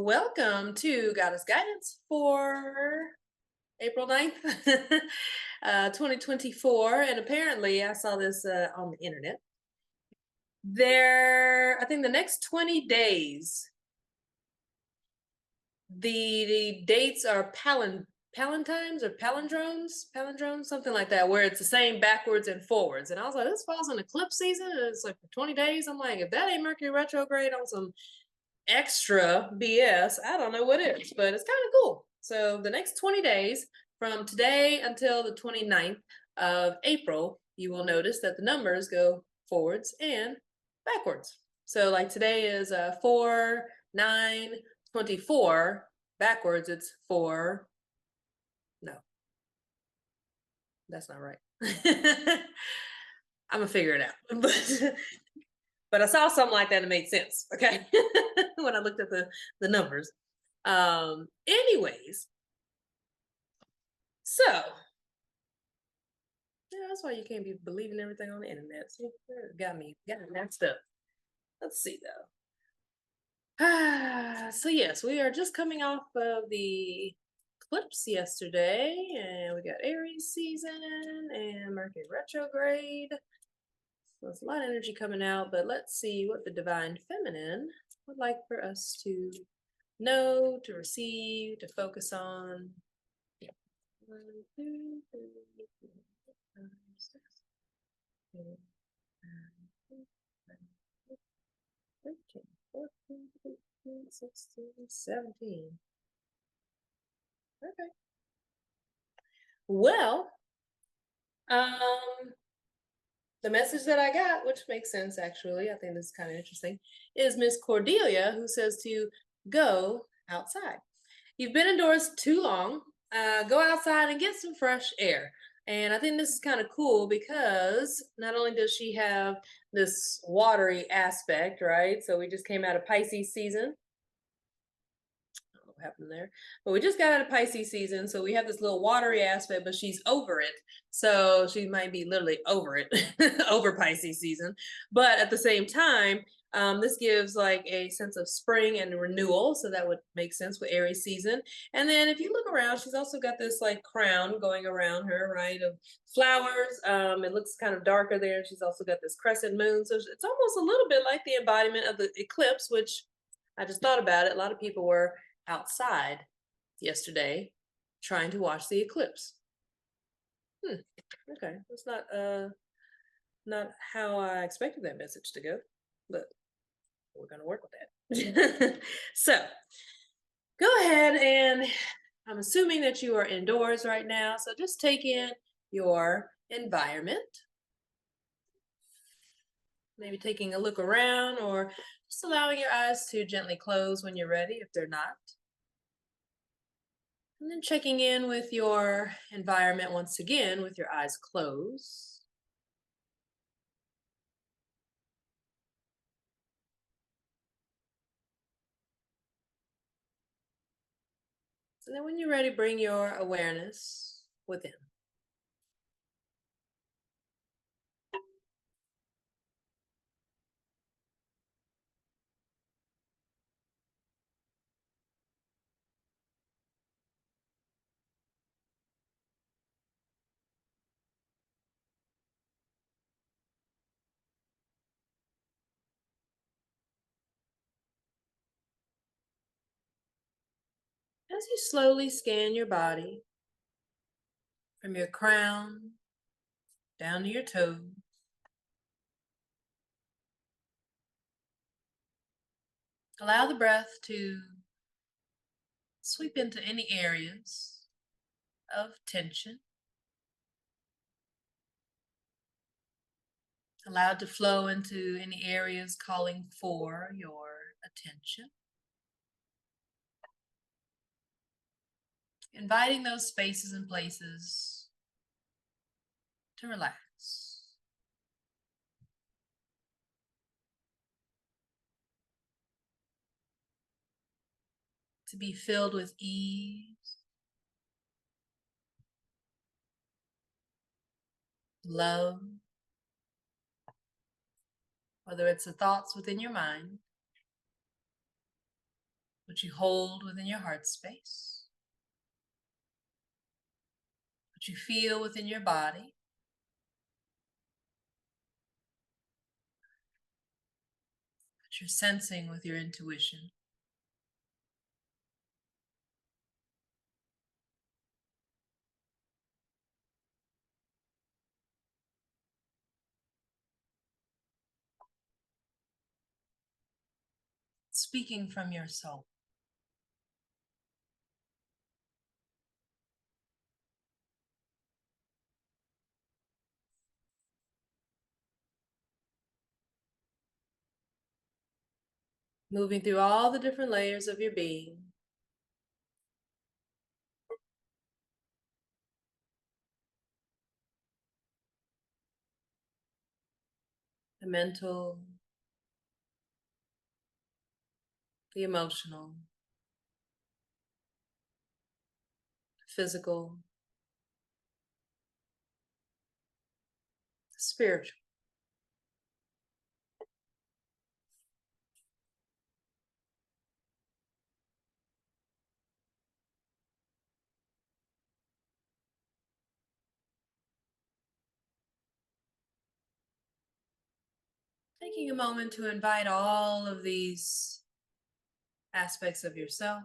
welcome to Goddess Guidance for April 9th, 2024. And apparently, I saw this on the internet. I think the next 20 days, the dates are palindromes or palindromes, something like that, where it's the same backwards and forwards. And I was like, this falls in eclipse season. And it's like for 20 days. I'm like, if that ain't Mercury retrograde on some extra BS, I don't know what is, but it's kind of cool. So the next 20 days from today until the 29th of April, you will notice that the numbers go forwards and backwards. So like today is 4, 9, 24. Backwards, it's 4. No, that's not right. I'm gonna figure it out. But I saw something like that and it made sense, okay? When I looked at the numbers. Anyways, so yeah, that's why you can't be believing everything on the internet. See, got me messed up. Let's see though. So yes, we are just coming off of the eclipse yesterday, and we got Aries season and Mercury retrograde. So there's a lot of energy coming out, but let's see what the Divine Feminine would like for us to know, to receive, to focus on. 1, 2, 3, 4, 5, 6, 7, 8, 9, 10, 13, 14, 15, 16, 17. Okay. Well, the message that I got, which makes sense actually, I think this is kind of interesting, is Miss Cordelia, who says to go outside. You've been indoors too long. Go outside and get some fresh air. And I think this is kind of cool because not only does she have this watery aspect, right? So we just came out of Pisces season. I don't know what happened there, but we just got out of Pisces season. So we have this little watery aspect, but she's over it. So she might be literally over it, over Pisces season. But at the same time, this gives like a sense of spring and renewal. So that would make sense with Aries season. And then if you look around, she's also got this like crown going around her, right, of flowers. It looks kind of darker there. She's also got this crescent moon. So it's almost a little bit like the embodiment of the eclipse, which I just thought about it. A lot of people were outside yesterday trying to watch the eclipse. Okay, that's not how I expected that message to go, but we're going to work with that. So go ahead, and I'm assuming that you are indoors right now, so just take in your environment. Maybe taking a look around or just allowing your eyes to gently close when you're ready if they're not. And then checking in with your environment once again with your eyes closed. And then when you're ready, bring your awareness within. As you slowly scan your body from your crown down to your toes, allow the breath to sweep into any areas of tension. Allow it to flow into any areas calling for your attention. Inviting those spaces and places to relax. To be filled with ease, love, whether it's the thoughts within your mind what you hold within your heart space, what you feel within your body, what you're sensing with your intuition. Speaking from your soul. Moving through all the different layers of your being. The mental, the emotional, physical, the spiritual. Taking a moment to invite all of these aspects of yourself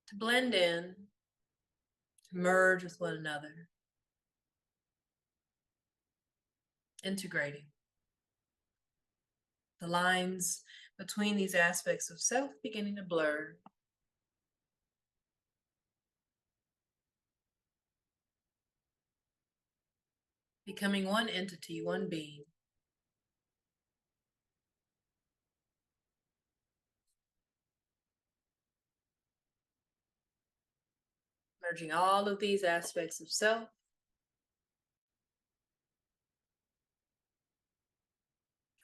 to blend in, to merge with one another, integrating. The lines between these aspects of self beginning to blur. Becoming one entity, one being. Merging all of these aspects of self,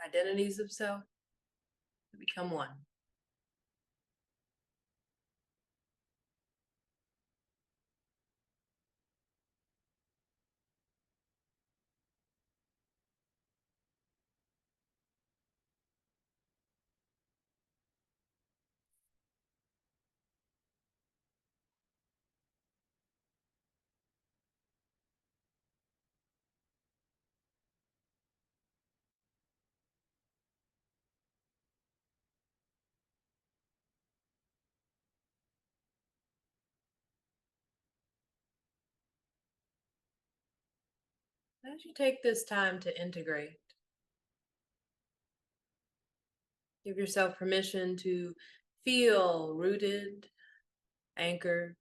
identities of self, to become one. As you take this time to integrate, give yourself permission to feel rooted, anchored,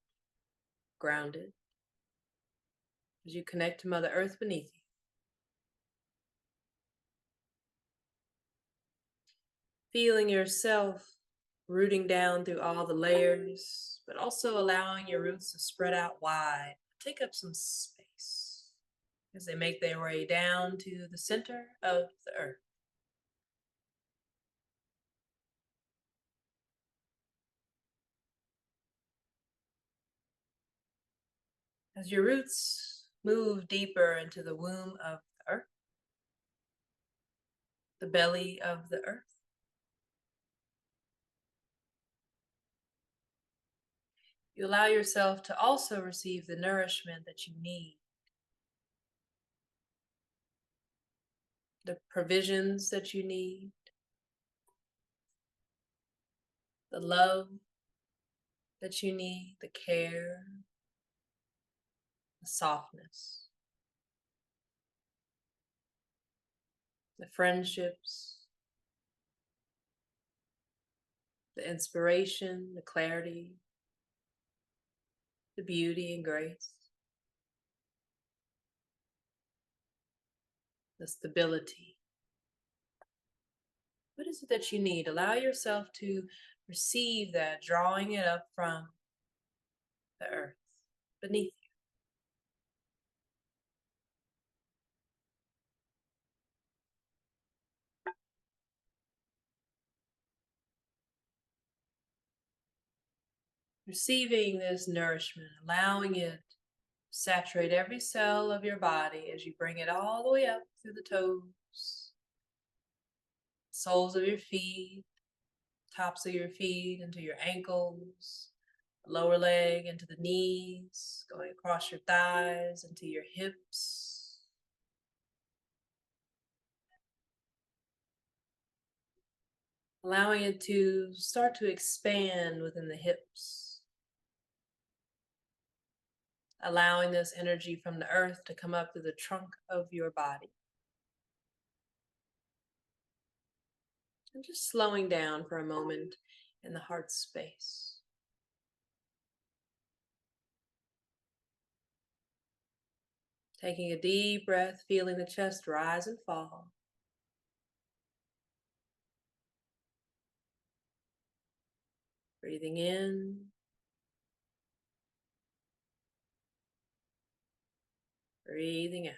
grounded, as you connect to Mother Earth beneath you. Feeling yourself rooting down through all the layers, but also allowing your roots to spread out wide, take up some space as they make their way down to the center of the earth. As your roots move deeper into the womb of the earth, the belly of the earth, you allow yourself to also receive the nourishment that you need, the provisions that you need, the love that you need, the care, the softness, the friendships, the inspiration, the clarity, the beauty and grace, the stability. What is it that you need? Allow yourself to receive that, drawing it up from the earth beneath you. Receiving this nourishment, allowing it to saturate every cell of your body as you bring it all the way up through the toes, soles of your feet, tops of your feet into your ankles, lower leg into the knees, going across your thighs into your hips. Allowing it to start to expand within the hips. Allowing this energy from the earth to come up through the trunk of your body. And just slowing down for a moment in the heart space. Taking a deep breath, feeling the chest rise and fall. Breathing in. Breathing out.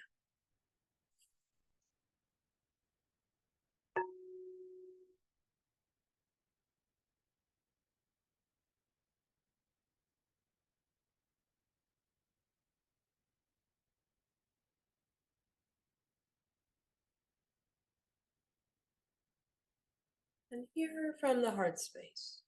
And here from the heart space.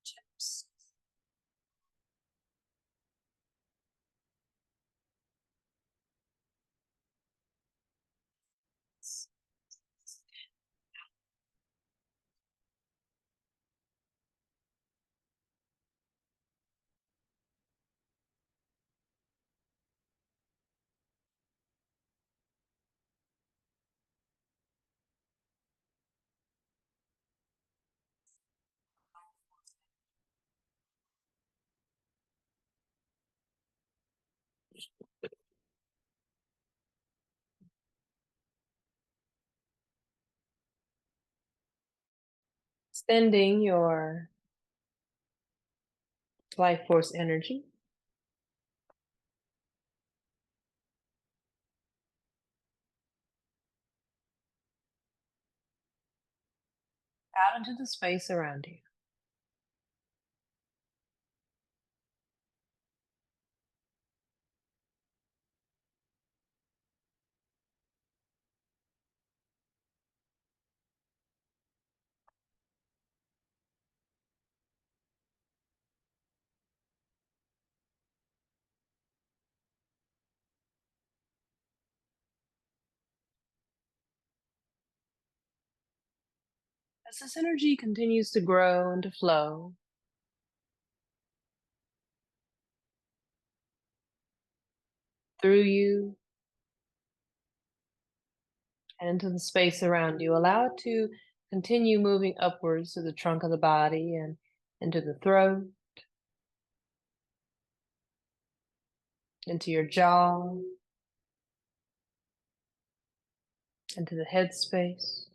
Chips. Extending your life force energy out into the space around you. As this energy continues to grow and to flow, through you and into the space around you, allow it to continue moving upwards to the trunk of the body and into the throat, into your jaw, into the head space.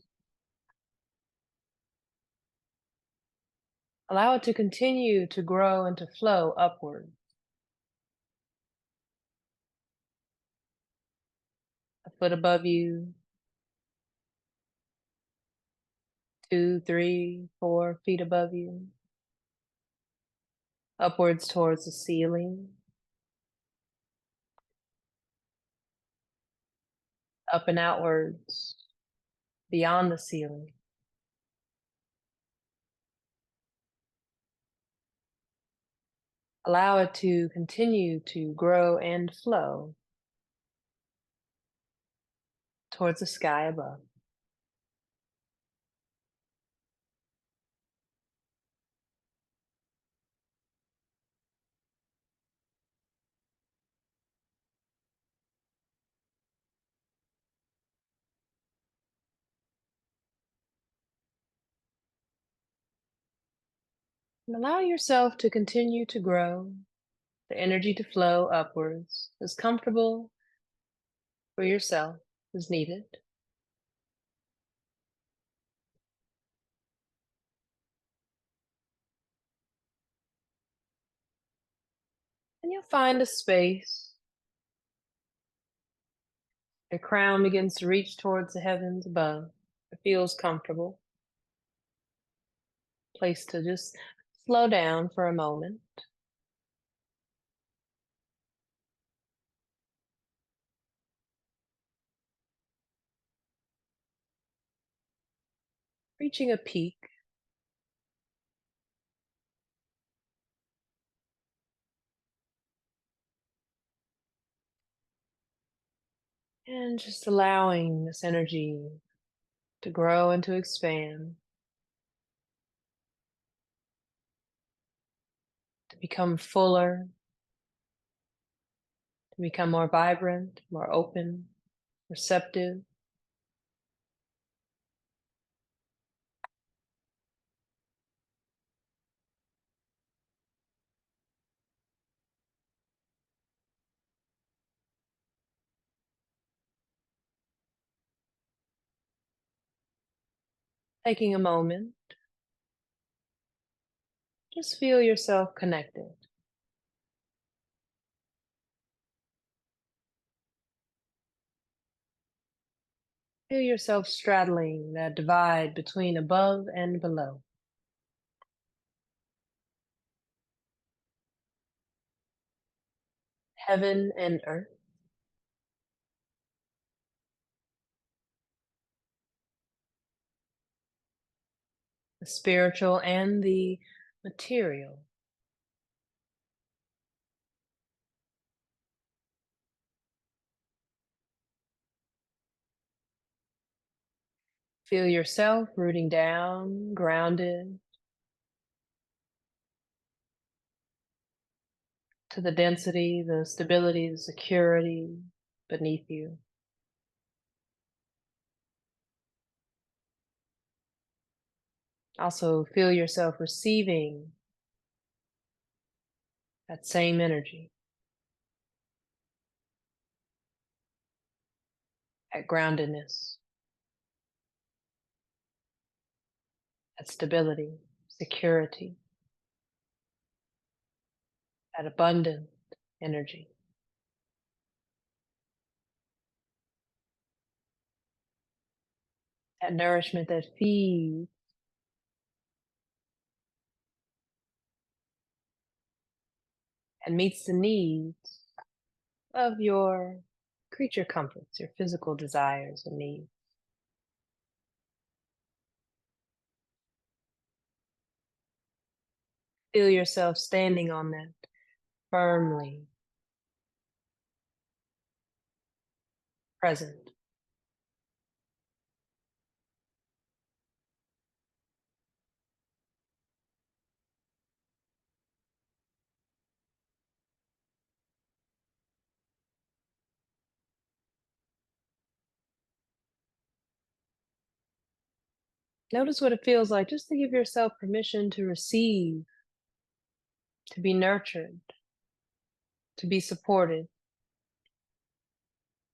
Allow it to continue to grow and to flow upward. A foot above you, 2, 3, 4 feet above you, upwards towards the ceiling, up and outwards, beyond the ceiling. Allow it to continue to grow and flow towards the sky above. And allow yourself to continue to grow, the energy to flow upwards, as comfortable for yourself as needed. And you'll find a space. Your crown begins to reach towards the heavens above. It feels comfortable. Place to just slow down for a moment. Reaching a peak. And just allowing this energy to grow and to expand, to become fuller, to become more vibrant, more open, receptive. Taking a moment, just feel yourself connected. Feel yourself straddling that divide between above and below. Heaven and earth. The spiritual and the material. Feel yourself rooting down, grounded to the density, the stability, the security beneath you. Also, feel yourself receiving that same energy, that groundedness, that stability, security, that abundant energy. That nourishment that feeds and meets the needs of your creature comforts, your physical desires and needs. Feel yourself standing on that firmly, present. Notice what it feels like just to give yourself permission to receive, to be nurtured, to be supported,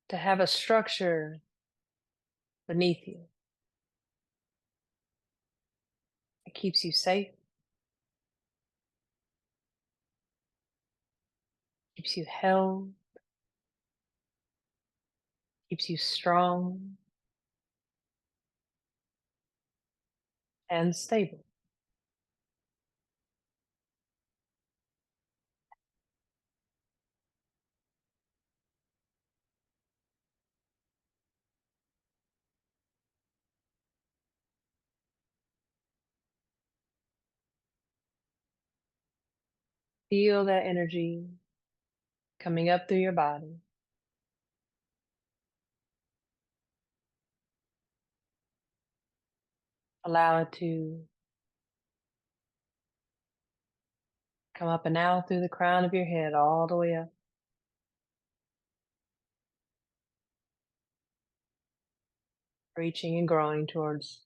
to have a structure beneath you. It keeps you safe, keeps you held, keeps you strong and stable. Feel that energy coming up through your body. Allow it to come up and out through the crown of your head, all the way up. Reaching and growing towards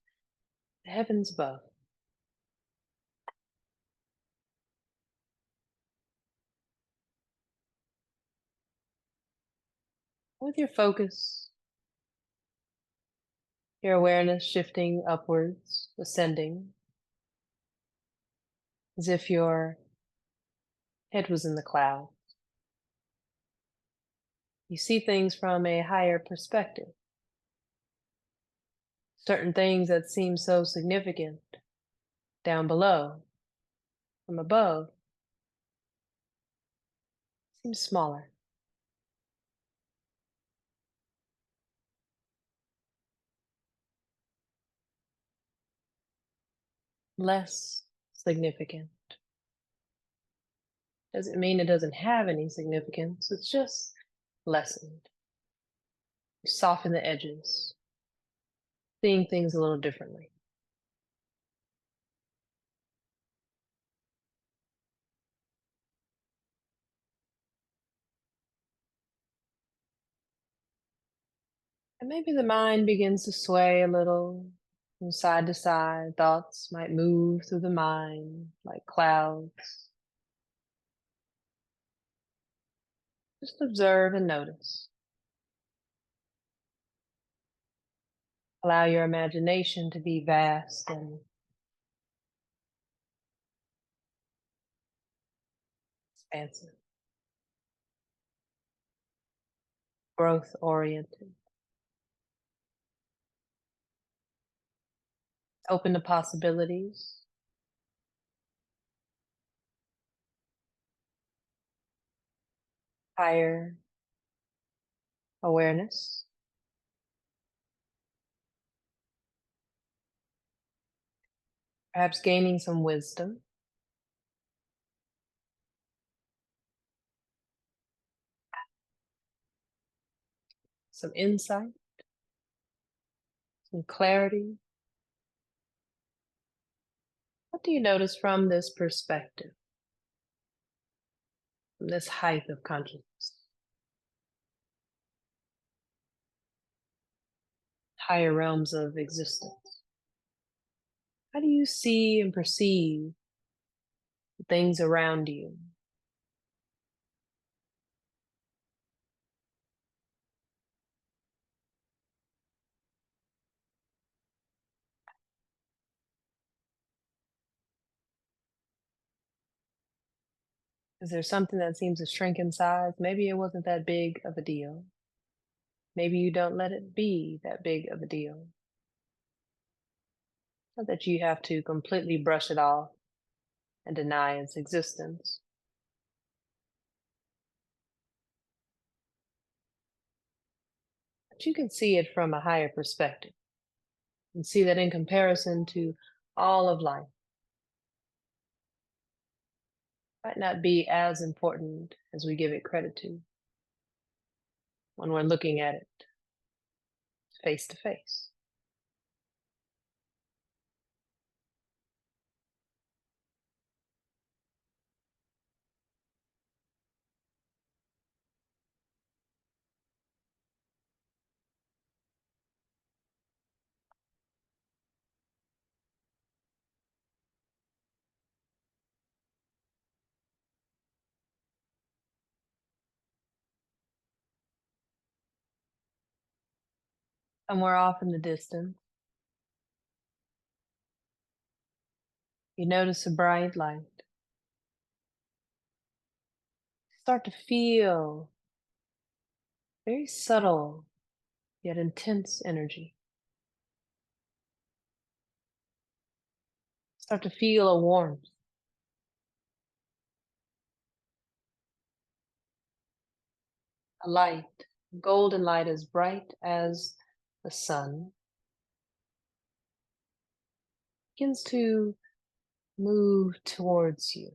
the heavens above. With your focus, your awareness shifting upwards, ascending, as if your head was in the clouds. You see things from a higher perspective. Certain things that seem so significant down below, from above, seem smaller. Less significant. Doesn't mean it doesn't have any significance, it's just lessened. You soften the edges, seeing things a little differently. And maybe the mind begins to sway a little from side to side. Thoughts might move through the mind like clouds. Just observe and notice. Allow your imagination to be vast and expansive, growth oriented, open to possibilities, higher awareness, perhaps gaining some wisdom, some insight, some clarity. What do you notice from this perspective, from this height of consciousness, higher realms of existence? How do you see and perceive the things around you? Is there something that seems to shrink in size? Maybe it wasn't that big of a deal. Maybe you don't let it be that big of a deal. Not that you have to completely brush it off and deny its existence. But you can see it from a higher perspective and see that in comparison to all of life, might not be as important as we give it credit to when we're looking at it face to face. Somewhere off in the distance, you notice a bright light. Start to feel very subtle yet intense energy. Start to feel a warmth, a light, golden light as bright as the sun begins to move towards you.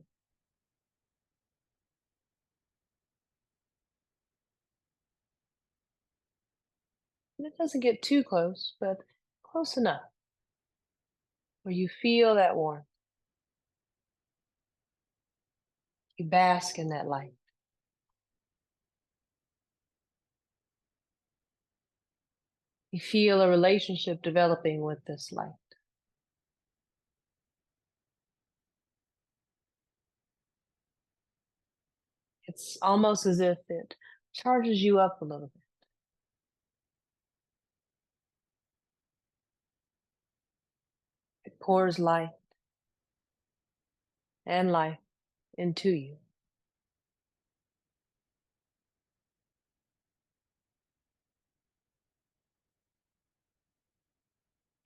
And it doesn't get too close, but close enough where you feel that warmth. You bask in that light. You feel a relationship developing with this light. It's almost as if it charges you up a little bit. It pours light and life into you.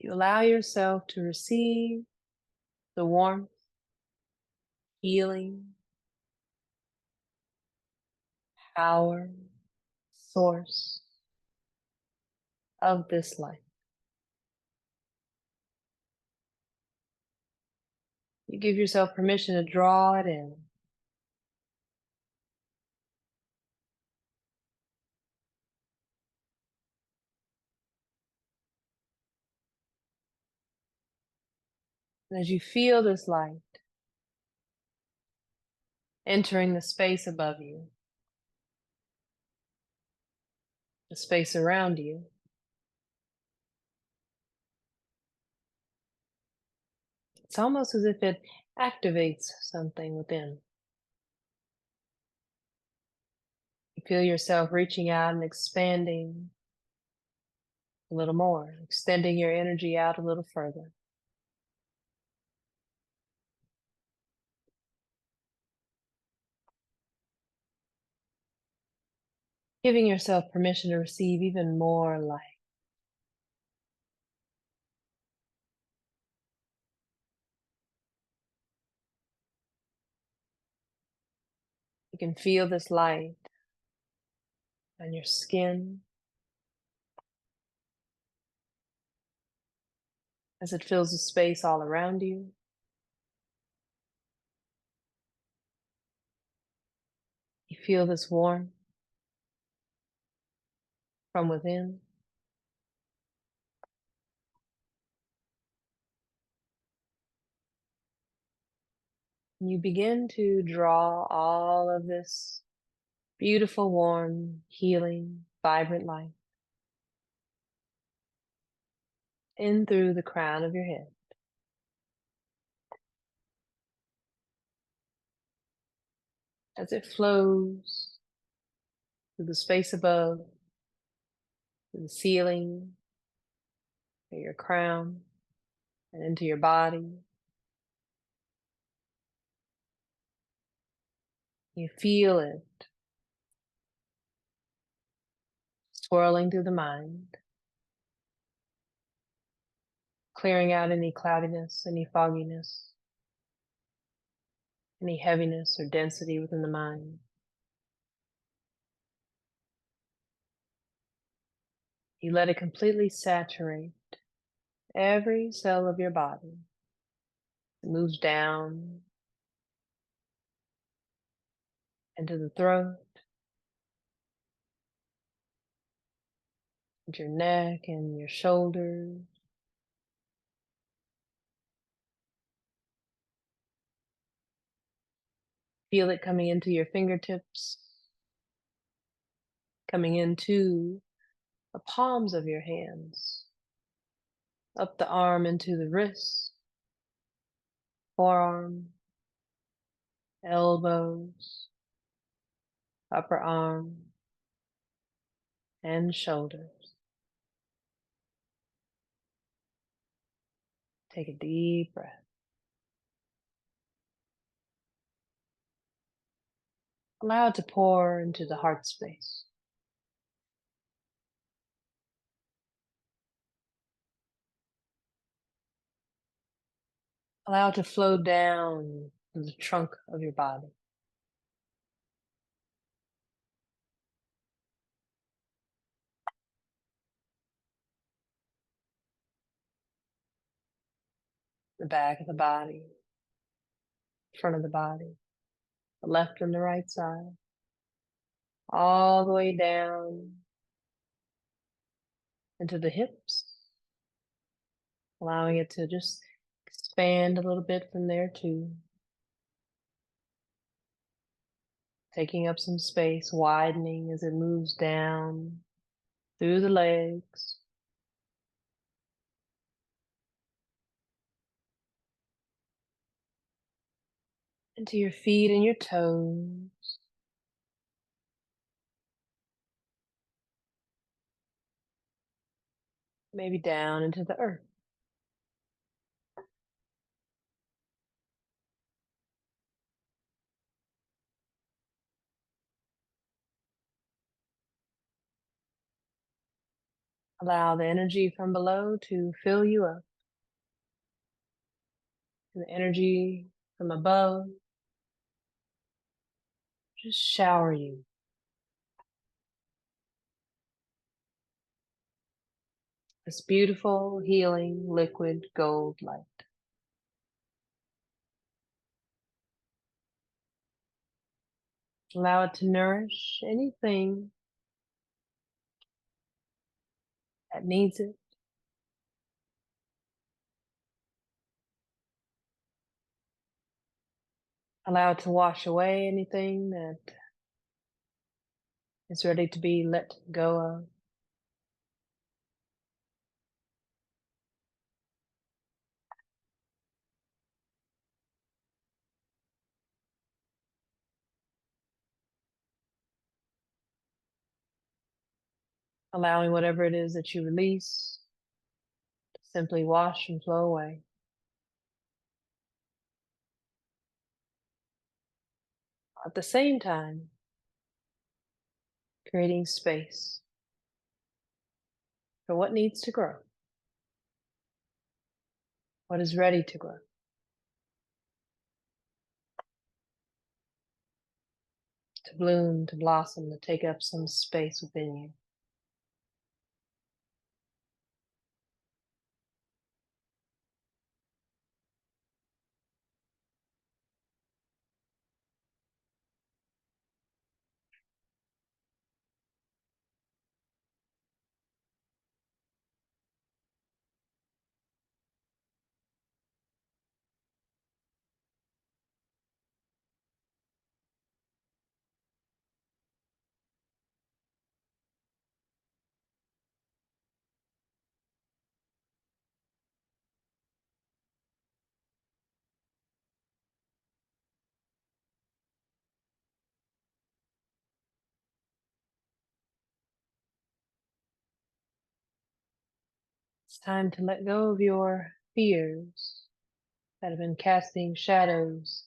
You allow yourself to receive the warmth, healing, power, source of this life. You give yourself permission to draw it in. And as you feel this light entering the space above you, the space around you, it's almost as if it activates something within. You feel yourself reaching out and expanding a little more, extending your energy out a little further. Giving yourself permission to receive even more light. You can feel this light on your skin as it fills the space all around you. You feel this warmth from within. You begin to draw all of this beautiful, warm, healing, vibrant light in through the crown of your head. As it flows through the space above, through the ceiling, to your crown, and into your body. You feel it swirling through the mind, clearing out any cloudiness, any fogginess, any heaviness or density within the mind. You let it completely saturate every cell of your body. It moves down into the throat, into your neck and your shoulders. Feel it coming into your fingertips, coming into the palms of your hands, up the arm into the wrist, forearm, elbows, upper arm, and shoulders. Take a deep breath. Allow it to pour into the heart space. Allow it to flow down to the trunk of your body. The back of the body, front of the body, the left and the right side, all the way down into the hips, allowing it to just expand a little bit from there too. Taking up some space, widening as it moves down through the legs, into your feet and your toes, maybe down into the earth. Allow the energy from below to fill you up, and the energy from above just shower you. This beautiful, healing, liquid gold light. Allow it to nourish anything that needs it. Allow it to wash away anything that is ready to be let go of. Allowing whatever it is that you release to simply wash and flow away. At the same time, creating space for what needs to grow, what is ready to grow. To bloom, to blossom, to take up some space within you. It's time to let go of your fears that have been casting shadows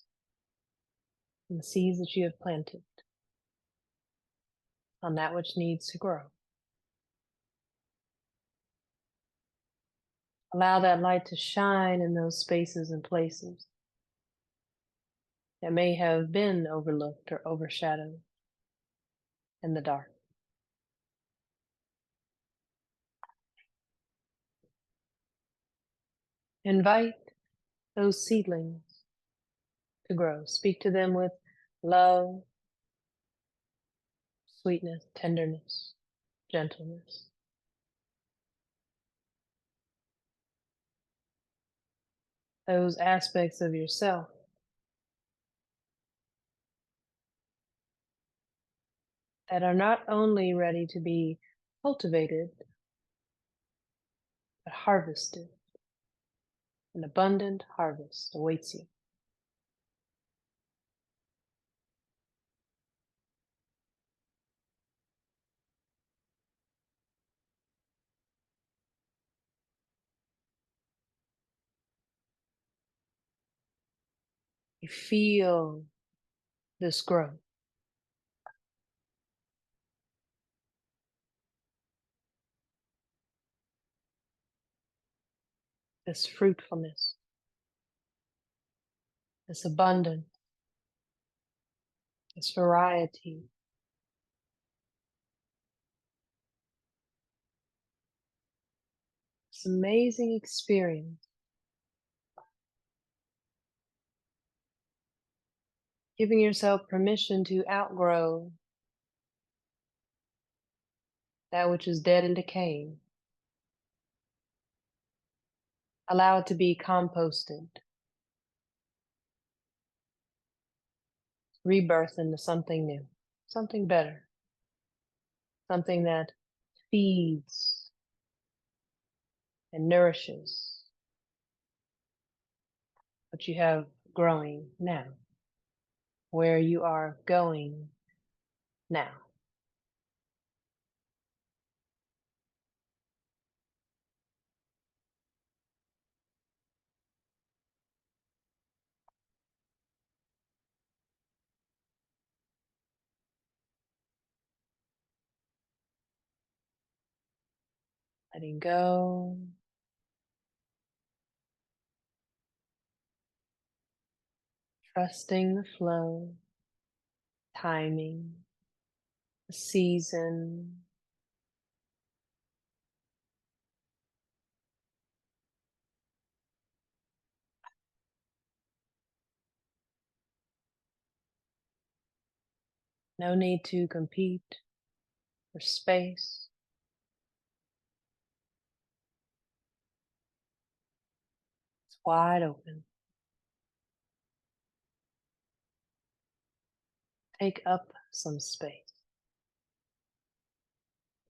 on the seeds that you have planted, on that which needs to grow. Allow that light to shine in those spaces and places that may have been overlooked or overshadowed in the dark. Invite those seedlings to grow. Speak to them with love, sweetness, tenderness, gentleness. Those aspects of yourself that are not only ready to be cultivated, but harvested. An abundant harvest awaits you. You feel this growth, this fruitfulness, this abundance, this variety. This amazing experience. Giving yourself permission to outgrow that which is dead and decaying. Allow it to be composted, rebirth into something new, something better, something that feeds and nourishes what you have growing now, where you are going now. letting go. Trusting the flow, timing, the season. No need to compete for space. It's wide open. Take up some space.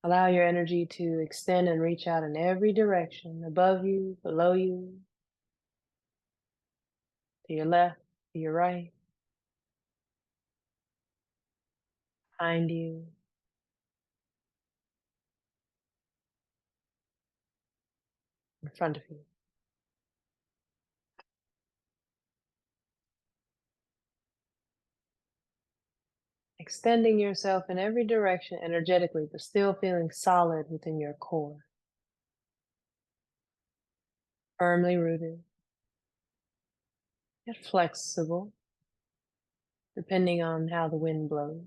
Allow your energy to extend and reach out in every direction, above you, below you, to your left, to your right, behind you, in front of you. Extending yourself in every direction energetically, but still feeling solid within your core, firmly rooted, yet flexible, depending on how the wind blows.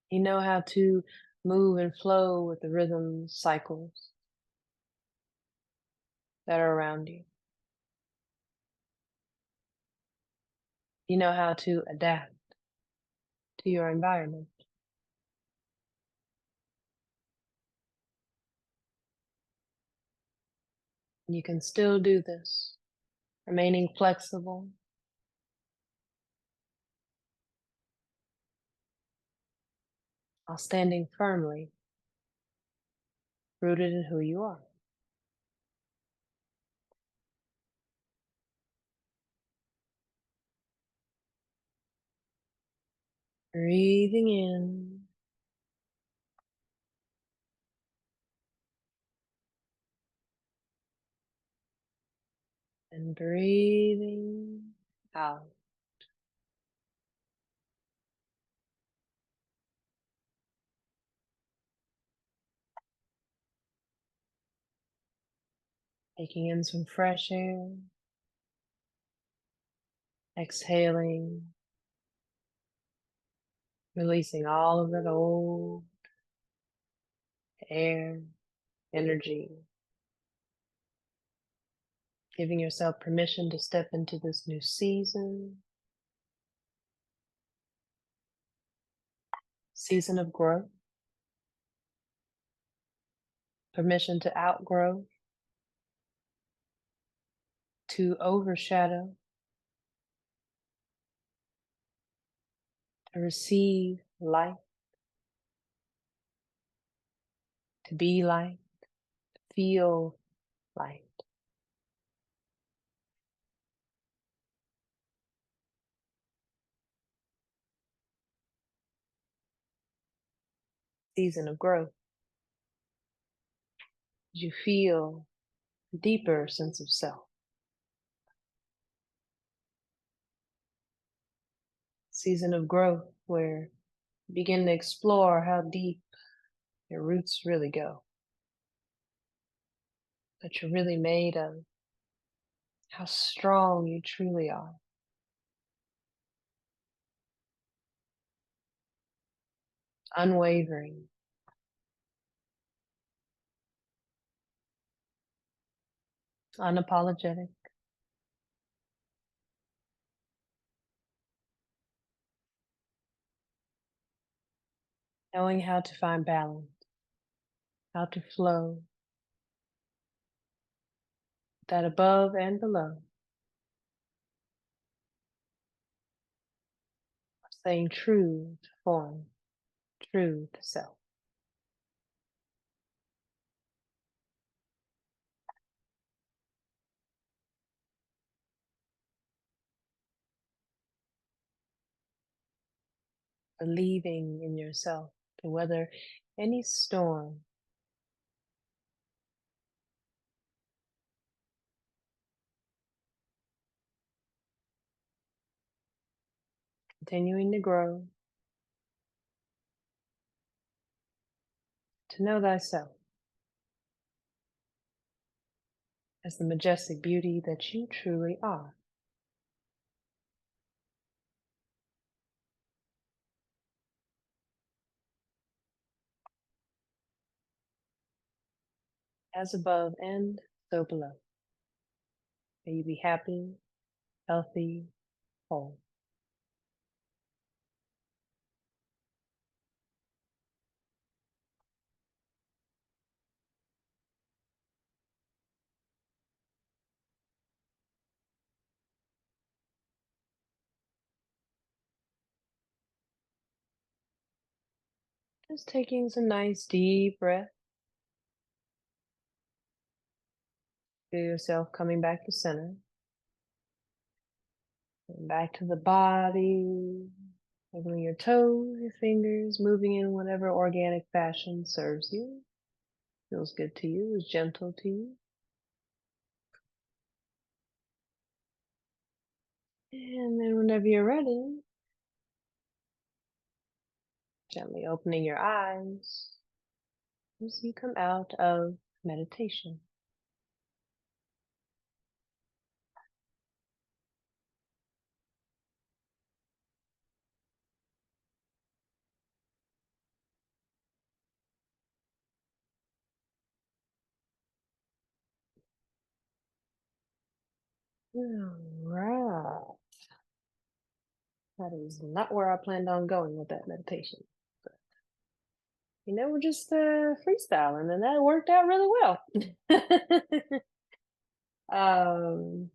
You know how to move and flow with the rhythm cycles that are around you. You know how to adapt to your environment. You can still do this, remaining flexible, while standing firmly, rooted in who you are. Breathing in and breathing out. Taking in some fresh air, exhaling, releasing all of that old air, energy, giving yourself permission to step into this new season of growth, permission to outgrow, to overshadow, to receive light, to be light, to feel light. Season of growth. As you feel a deeper sense of self. Season of growth where you begin to explore how deep your roots really go. That you're really made of. How strong you truly are. Unwavering. Unapologetic. Knowing how to find balance. How to flow. That above and below. Staying true to form. True to self. Believing in yourself to weather any storm. Continuing to grow, to know thyself as the majestic beauty that you truly are. As above and so below. May you be happy, healthy, whole. Just taking some nice deep breath. Feel yourself coming back to center. And back to the body. Wiggling your toes, your fingers, moving in whatever organic fashion serves you. Feels good to you, is gentle to you. And then whenever you're ready, gently opening your eyes as you come out of meditation. All right. That is not where I planned on going with that meditation. But, we're just freestyling, and that worked out really well. um,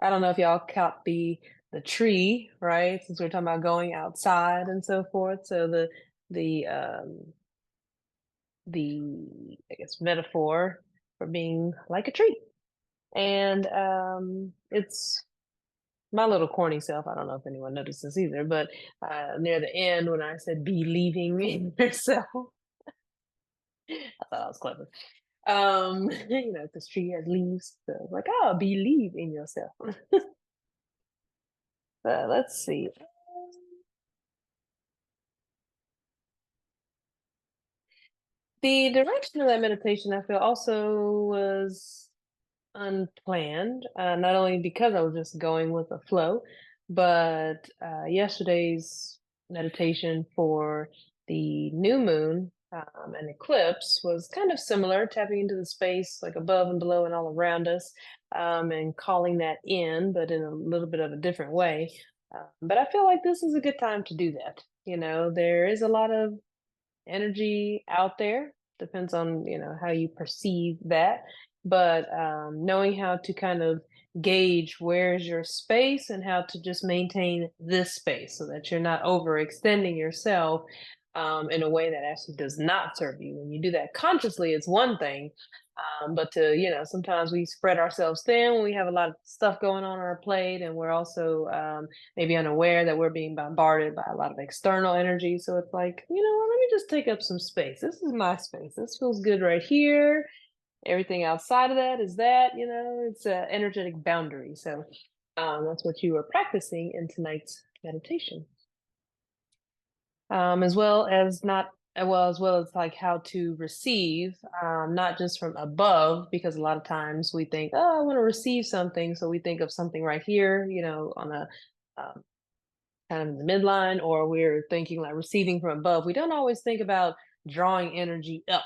I don't know if y'all caught the tree, right? Since we're talking about going outside and so forth. So the the I guess metaphor for being like a tree. And it's my little corny self. I don't know if anyone noticed this either, but near the end when I said be leaving in yourself, I thought I was clever. This tree has leaves. So it's like, oh, believe in yourself. Let's see. The direction of that meditation, I feel, also was unplanned, not only because I was just going with the flow, but yesterday's meditation for the new moon and eclipse was kind of similar, tapping into the space like above and below and all around us, and calling that in, but in a little bit of a different way. But I feel like this is a good time to do that. There is a lot of energy out there. Depends on how you perceive that, but knowing how to kind of gauge where's your space and how to just maintain this space so that you're not overextending yourself in a way that actually does not serve you. When you do that consciously, it's one thing. But sometimes we spread ourselves thin when we have a lot of stuff going on our plate, and we're also maybe unaware that we're being bombarded by a lot of external energy. So it's like, let me just take up some space. This is my space. This feels good right here. Everything outside of that is that, it's an energetic boundary. So that's what you were practicing in tonight's meditation. As well as not as well as like how to receive, not just from above, because a lot of times we think, oh, I want to receive something, so we think of something right here, on a kind of in the midline, or we're thinking like receiving from above. We don't always think about drawing energy up,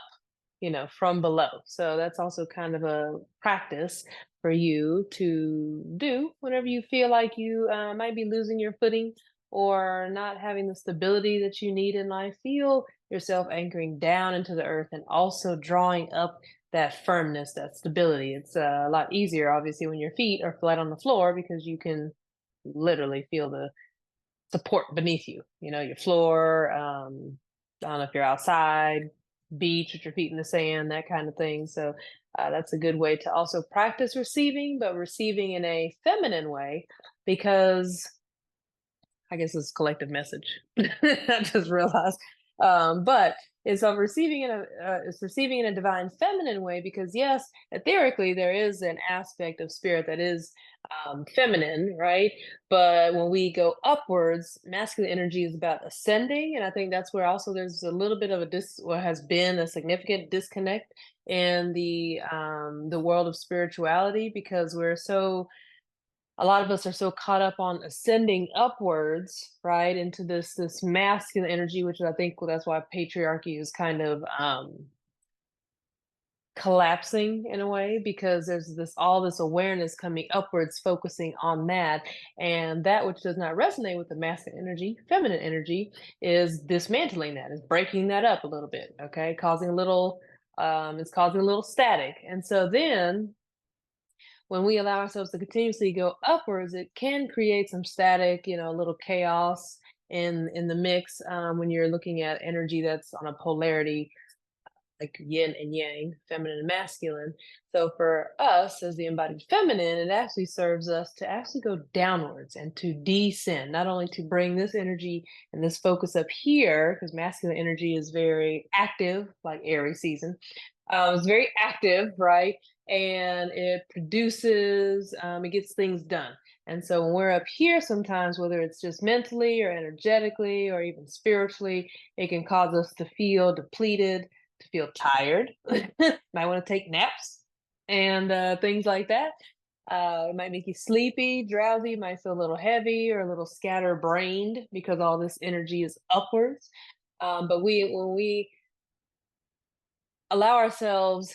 from below. So that's also kind of a practice for you to do whenever you feel like you might be losing your footing or not having the stability that you need in life. Feel yourself anchoring down into the earth and also drawing up that firmness, that stability. It's a lot easier, obviously, when your feet are flat on the floor because you can literally feel the support beneath you, your floor. I don't know if you're outside, beach with your feet in the sand, that kind of thing. So that's a good way to also practice receiving, but receiving in a feminine way, because I guess it's collective message. I just realized But it's of receiving in a it's receiving in a divine feminine way, because yes, etherically there is an aspect of spirit that is feminine, right? But when we go upwards, masculine energy is about ascending, and I think that's where also there's a little bit of what has been a significant disconnect in the world of spirituality, because a lot of us are so caught up on ascending upwards, right, into this masculine energy, which I think that's why patriarchy is kind of collapsing in a way, because there's this awareness coming upwards, focusing on that, and that which does not resonate with the masculine energy, feminine energy, is dismantling that, is breaking that up a little bit, okay, causing a little it's causing a little static. And so then when we allow ourselves to continuously go upwards, it can create some static, a little chaos in the mix, when you're looking at energy that's on a polarity, like yin and yang, feminine and masculine. So for us as the embodied feminine, it actually serves us to actually go downwards and to descend, not only to bring this energy and this focus up here, because masculine energy is very active, like Aries season. It's very active, right? And it produces, it gets things done. And so when we're up here, sometimes, whether it's just mentally or energetically or even spiritually, it can cause us to feel depleted, to feel tired. Might want to take naps and things like that. It might make you sleepy, drowsy, might feel a little heavy or a little scatterbrained because all this energy is upwards. But when we allow ourselves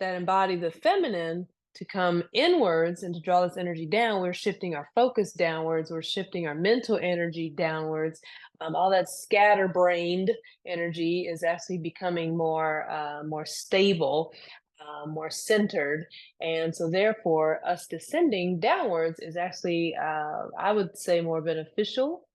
that embody the feminine to come inwards and to draw this energy down, we're shifting our focus downwards, we're shifting our mental energy downwards. All that scatterbrained energy is actually becoming more stable, more centered. And so therefore us descending downwards is actually, I would say, more beneficial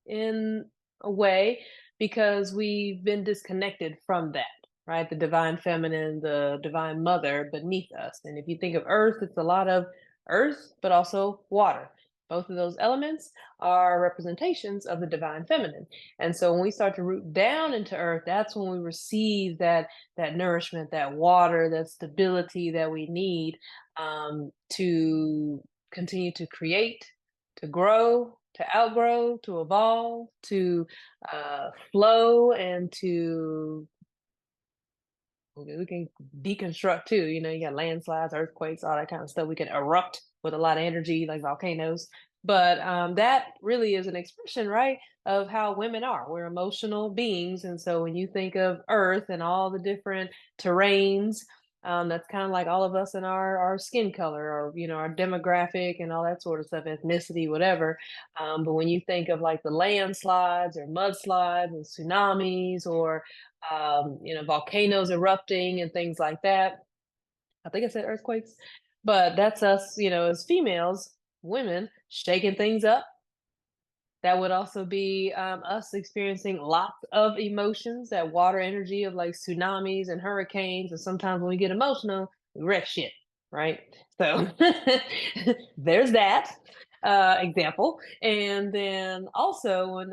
in a way, because we've been disconnected from that, right? The divine feminine, the divine mother beneath us. And if you think of earth, it's a lot of earth, but also water. Both of those elements are representations of the divine feminine. And so when we start to root down into earth, that's when we receive that nourishment, that water, that stability that we need, to continue to create, to grow, to outgrow, to evolve, to flow, and to we can deconstruct too. You got landslides, earthquakes, all that kind of stuff. We can erupt with a lot of energy, like volcanoes. But that really is an expression, right, of how women are. We're emotional beings, and so when you think of Earth and all the different terrains, that's kind of like all of us in our skin color, or our demographic and all that sort of stuff, ethnicity, whatever. But when you think of like the landslides or mudslides and tsunamis, or volcanoes erupting and things like that. I think I said earthquakes, but that's us, as females, women, shaking things up. That would also be us experiencing lots of emotions, that water energy of like tsunamis and hurricanes. And sometimes when we get emotional, we wreck shit, right? So there's that example. And then also when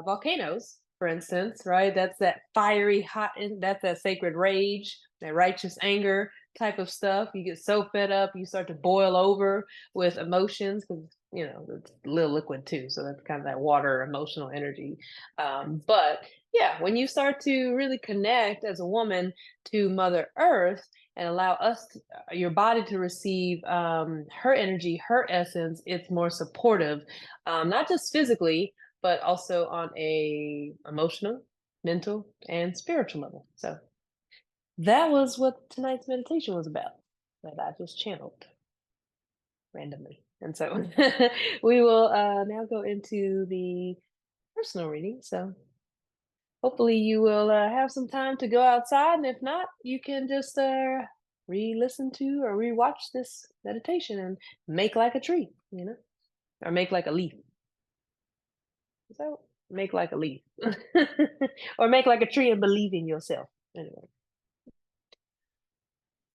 volcanoes, for instance, right? That's that fiery hot, that's that sacred rage, that righteous anger type of stuff. You get so fed up, you start to boil over with emotions, because it's a little liquid too, so that's kind of that water emotional energy. But yeah, when you start to really connect as a woman to Mother Earth and allow your body to receive her energy, her essence, it's more supportive, not just physically, but also on a emotional, mental, and spiritual level. So that was what tonight's meditation was about, that I just channeled randomly. And so we will now go into the personal reading. So hopefully you will have some time to go outside. And if not, you can just re-listen to or re-watch this meditation and make like a tree, or make like a leaf. So make like a leaf or make like a tree and believe in yourself. Anyway.